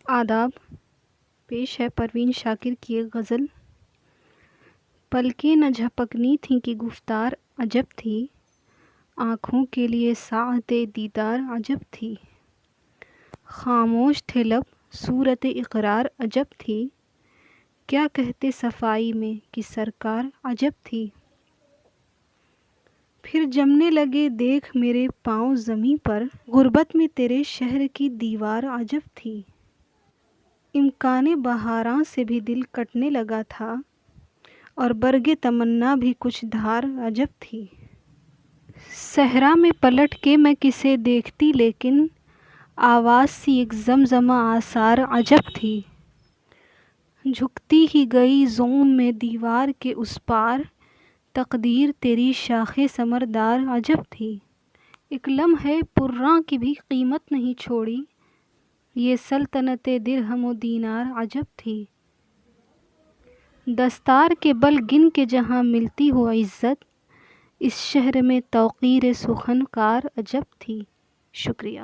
آداب، پیش ہے پروین شاکر کی ایک غزل۔ پلکیں نہ جھپکنی تھیں کہ گفتار عجب تھی، آنکھوں کے لیے ساعت دیدار عجب تھی۔ خاموش تھے لب، صورت اقرار عجب تھی، کیا کہتے صفائی میں کہ سرکار عجب تھی۔ پھر جمنے لگے دیکھ میرے پاؤں زمیں پر، غربت میں تیرے شہر کی دیوار عجب تھی۔ امکان بہاراں سے بھی دل کٹنے لگا تھا، اور برگ تمنا بھی کچھ دھار عجب تھی۔ صحرا میں پلٹ کے میں کسے دیکھتی لیکن، آواز سی ایک زمزمہ آثار عجب تھی۔ جھکتی ہی گئی زوم میں دیوار کے اس پار، تقدیر تیری شاخ ثمردار عجب تھی۔ ایک لمحے پرراں کی بھی قیمت نہیں چھوڑی، یہ سلطنت درہم و دینار عجب تھی۔ دستار کے بل گن کے جہاں ملتی ہو عزت، اس شہر میں توقیر سخن کار عجب تھی۔ شکریہ۔